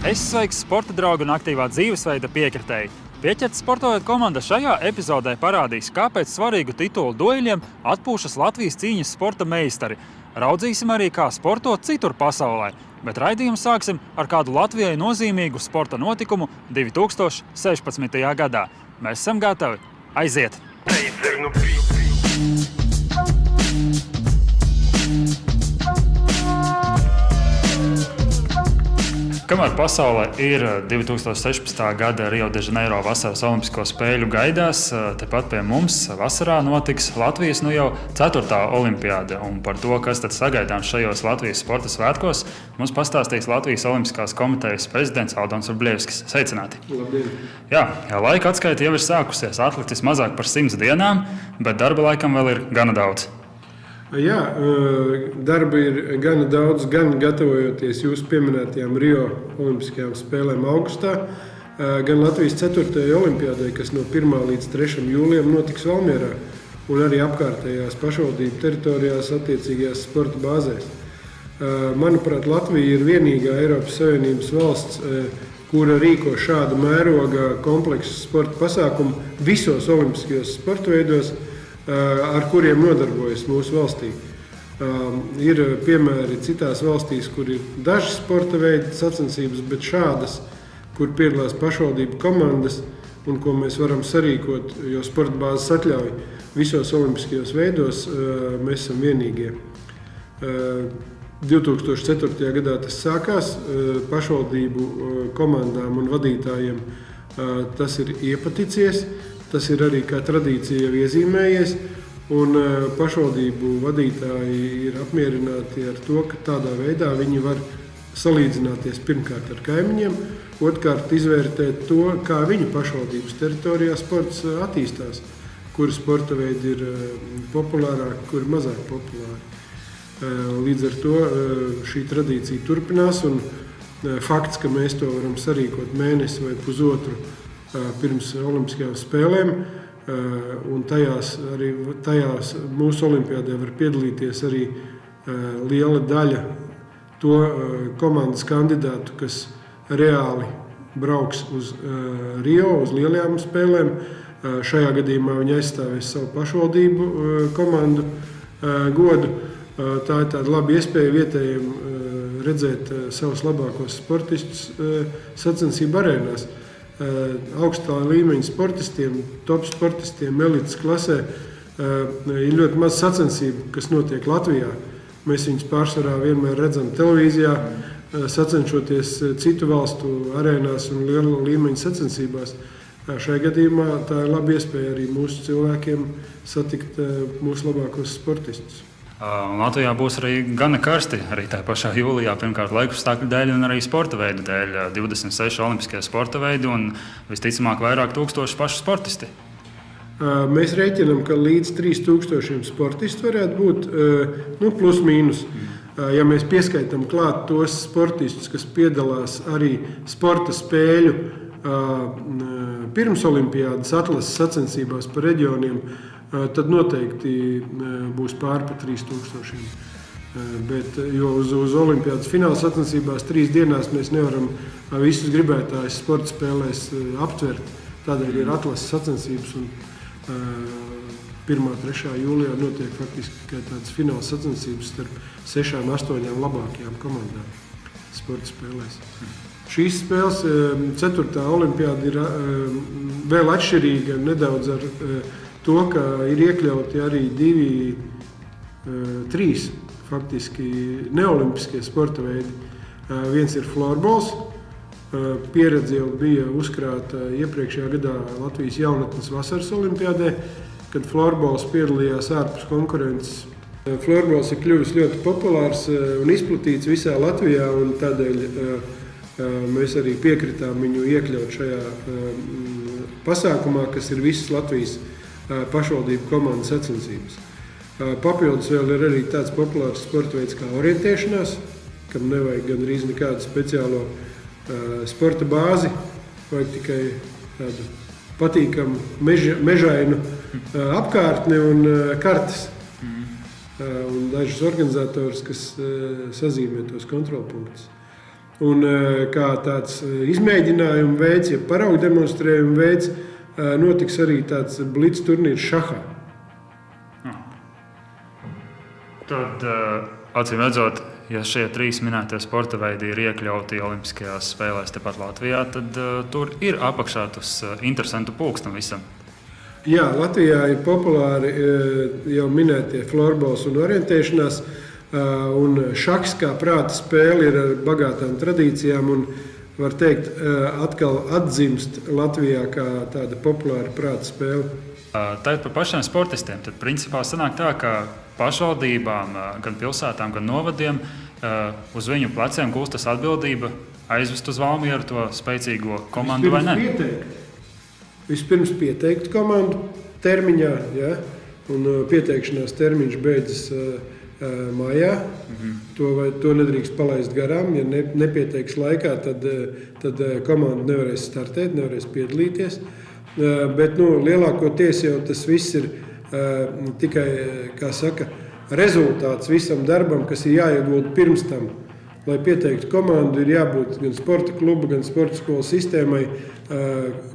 Es sveiks sporta draugu un aktīvā dzīvesveida piekritēji. Pieķerta sportojot komanda šajā epizodē parādīs, kāpēc svarīgu titulu dueļiem atpūšas Latvijas cīņas sporta meistari. Raudzīsim arī, kā sportot citur pasaulē, bet raidījumu sāksim ar kādu Latvijai nozīmīgu sporta notikumu 2016. gadā. Mēs esam gatavi. Aiziet! Kamēr pasaulē ir 2016. gada Rio de Janeiro vasaras olimpisko spēļu gaidās, tepat pie mums vasarā notiks Latvijas jau 4. olimpiāde. Un par to, kas tad sagaidāms šajos Latvijas sporta svētkos, mums pastāstīs Latvijas Olimpiskās komitejas prezidents Aldons Vrublievskis. Sveicināti! Labdien! Jā, laika atskaite jau ir sākusies, atlicis mazāk par 100 dienām, bet darba laikam vēl ir gana daudz. Jā, darba ir gana daudz, gan gatavojoties jūsu pieminētajām Rio Olimpiskajām spēlēm augustā, gan Latvijas 4. olimpiādē, kas no 1. līdz 3. jūlijam notiks Valmierā, un arī apkārtējās pašvaldību teritorijās attiecīgajās sporta bāzēs. Manuprāt, Latvija ir vienīgā Eiropas Savienības valsts, kura rīko šādu mēroga kompleksu sporta pasākumu visos olimpiskajos sporta veidos, ar kuriem nodarbojas mūsu valstī. Ir piemēri citās valstīs, kur ir daži sporta veidi sacensības, bet šādas, kur piedalās pašvaldību komandas un ko mēs varam sarīkot, jo sporta bāzes atļauj visos olimpiskajos veidos, mēs esam vienīgie. 2004. gadā tas sākās, pašvaldību komandām un vadītājiem tas ir iepaticies. Tas ir arī kā tradīcija jau iezīmējies, un pašvaldību vadītāji ir apmierināti ar to, ka tādā veidā viņi var salīdzināties pirmkārt ar kaimiņiem, otrkārt izvērtēt to, kā viņu pašvaldības teritorijā sports attīstās, kuri sporta veidi ir populārāki, kuri mazāk populāri. Līdz ar to šī tradīcija turpinās, un fakts, ka mēs to varam sarīkot mēnesi vai pusotru pirms olimpiskajām spēlēm, un tajās mūsu olimpiādē var piedalīties arī liela daļa to komandas kandidātu, kas reāli brauks uz Rio, uz lielajām spēlēm. Šajā gadījumā viņi aizstāvēs savu pašvaldību komandu godu. Tā ir tāda laba iespēja vietējiem redzēt savus labākos sportistus sacensību arēnās. Augstā līmeņa sportistiem, top sportistiem, elites klasē ir ļoti maz sacensību, kas notiek Latvijā. Mēs viņus pārsvarā vienmēr redzam televīzijā, sacenšoties citu valstu arēnās un liela līmeņa sacensībās. Šajā gadījumā tā ir laba iespēja arī mūsu cilvēkiem satikt mūsu labākos sportistus. Latvijā būs arī gana karsti, arī tā pašā jūlijā, pirmkārt laikapstākļu dēļ un arī sporta veidu dēļ. 26 olimpiskie sporta veidi un visticamāk vairāk tūkstoši pašu sportisti. Mēs rēķinām, ka līdz 3000 sportistu varētu būt, plus mīnus. Ja mēs pieskaitām klāt tos sportistus, kas piedalās arī sporta spēļu pirms olimpiādas atlases sacensībās par reģioniem, tad noteikti būs pār pa 3000. Jo uz olimpiādas fināla sacensībās 3 dienās mēs nevaram visus gribētājus sporta spēlēs aptvert. Tādēļ ir atlases sacensības, un 1. un 3. jūlijā notiek faktiski tikai tādas fināla sacensības starp 6-8 labākajām komandām sporta spēlēs. Šīs spēles 4. olimpiāda ir vēl atšķirīga nedaudz ar to, ka ir iekļauti arī 3 faktiski neolimpiskie sporta veidi. Viens ir florbols. Pieredze jau bija uzkrāta iepriekšējā gadā Latvijas jaunatnes vasaras olimpiādē, kad florbols piedalījās ārpus konkurences. Florbols ir kļuvis ļoti populārs un izplatīts visā Latvijā, un tādēļ mēs arī piekritām viņu iekļaut šajā pasākumā, kas ir visas Latvijas pašvaldību komandas sacensības. Papildus vēl ir arī tāds populārs sporta veids kā orientēšanās, kam nevajag gandrīz nekādu speciālo sporta bāzi, vajag tikai tādu patīkamu mežainu apkārtni un kartes. Un dažus organizatorus, kas sazīmē tos kontrolpunktus. Un kā tāds izmēģinājuma veids, ja paraugu demonstrējuma veids, notiks arī tāds blitz turnīrs šahā. Tad, acīm redzot, ja šie 3 minētie sporta veidi ir iekļauti Olimpiskajās spēlēs tepat Latvijā, tad tur ir apakšā tas interesantu pulkstam visam. Jā, Latvijā ir populāri jau minētie florbols un orientēšanās, un šahs kā prāta spēle ir ar bagātām tradīcijām un, var teikt, atkal atzimst Latvijā kā tāda populāra prāta spēle. Tagad par pašiem sportistiem. Tad principā sanāk tā, ka pašvaldībām, gan pilsētām, gan novadiem uz viņu pleciem gūstas atbildība aizvest uz Valmieru to spēcīgo komandu vai ne? Vispirms pieteikt komandu termiņā, ja? Un pieteikšanās termiņš beidzas maijā. To nedrīkst palaist garām. Ja nepieteiks laikā, tad komanda nevarēs startēt, nevarēs piedalīties. Bet lielākoties jau tas viss ir tikai, kā saka, rezultāts visam darbam, kas ir jāiegulda pirms tam. Lai pieteiktu komandu, ir jābūt gan sporta kluba, gan sporta skolas sistēmai.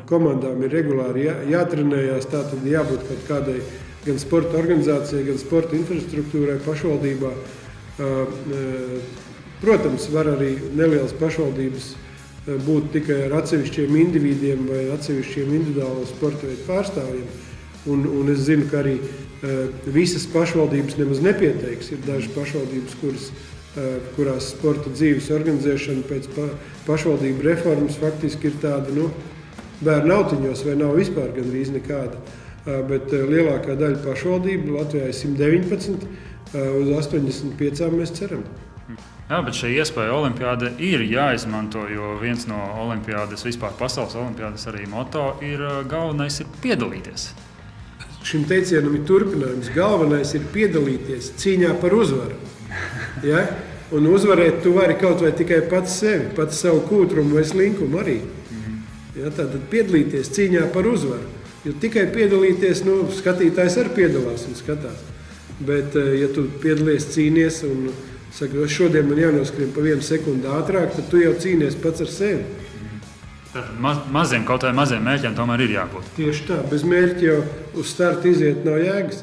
Komandām ir regulāri jātrenējās, tā tad jābūt kaut kādai gan sporta organizācijai, gan sporta infrastruktūrai pašvaldībā. Protams, var arī nelielas pašvaldības būt tikai ar atsevišķiem individiem vai atsevišķiem individuālo sporta veidu pārstāvjiem. Un es zinu, ka arī visas pašvaldības nemaz nepieteiks. Ir dažas pašvaldības, kurās sporta dzīves organizēšana pēc pašvaldību reformas faktiski ir tāda, bērnu autiņos vai nav vispār gandrīz nekāda. Bet lielākā daļa pašvaldību Latvijā ir 119, uz 85 mēs ceram. Jā, bet šī iespēja olimpiāde ir jāizmanto, jo viens no olimpiādes, vispār pasaules olimpiādes arī moto ir galvenais ir piedalīties. Šim teicienam ir turpinājums. Galvenais ir piedalīties cīņā par uzvaru. Ja? Un uzvarēt tu vari kaut vai tikai pats sevi, pats savu kūtrumu vai slinkumu arī. Ja? Tātad piedalīties cīņā par uzvaru. Jo tikai piedalīties, skatītājs arī piedalās un skatās. Bet ja tu piedalies, cīnies un saka, šodien man jānoskrien pa 1 sekundi ātrāk, tad tu jau cīnies pats ar sevi. Maziem, kaut vai maziem mērķiem tomēr ir jābūt. Tieši tā, bez mērķa jau uz startu iziet nav jēgas.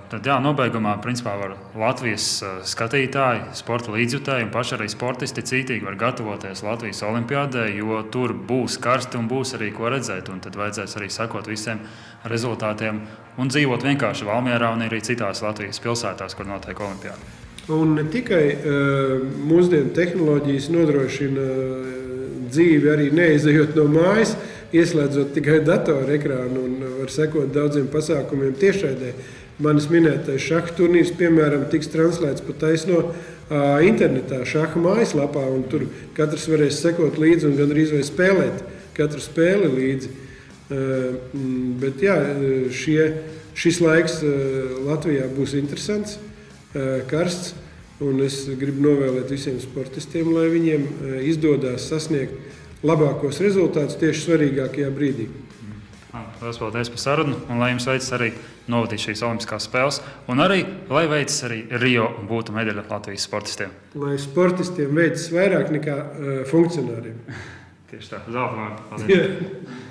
Tad nobeigumā principā var Latvijas skatītāji, sporta līdzjutēji un paši arī sportisti cītīgi var gatavoties Latvijas olimpiādē, jo tur būs karsti un būs arī ko redzēt. Un tad vajadzēs arī sekot visiem rezultātiem un dzīvot vienkārši Valmierā un arī citās Latvijas pilsētās, kur notiek olimpiāda. Un ne tikai mūsdienu tehnoloģijas nodrošina dzīvi arī neizejot no mājas, ieslēdzot tikai datoru ekrānu un var sekot daudziem pasākumiem tiešraidē. Manis minētais šaha turnīrs, piemēram, tiks translēts pa taisno internetā šaha mājaslapā, un tur katrs varēs sekot līdzi un gandrīz vai spēlēt katru spēli līdzi. Bet jā, šis laiks Latvijā būs interesants, karsts, un es gribu novēlēt visiem sportistiem, lai viņiem izdodas sasniegt labākos rezultātus tieši svarīgākajā brīdī. Lielas paldies par sarunu, un lai jums veicas arī novadīt šīs olimpiskās spēles, un arī, lai veicas arī Rio un būtu medaļa Latvijas sportistiem. Lai sportistiem veicas vairāk nekā funkcionāriem. Tieši tā, zelta vārdu. Paldies.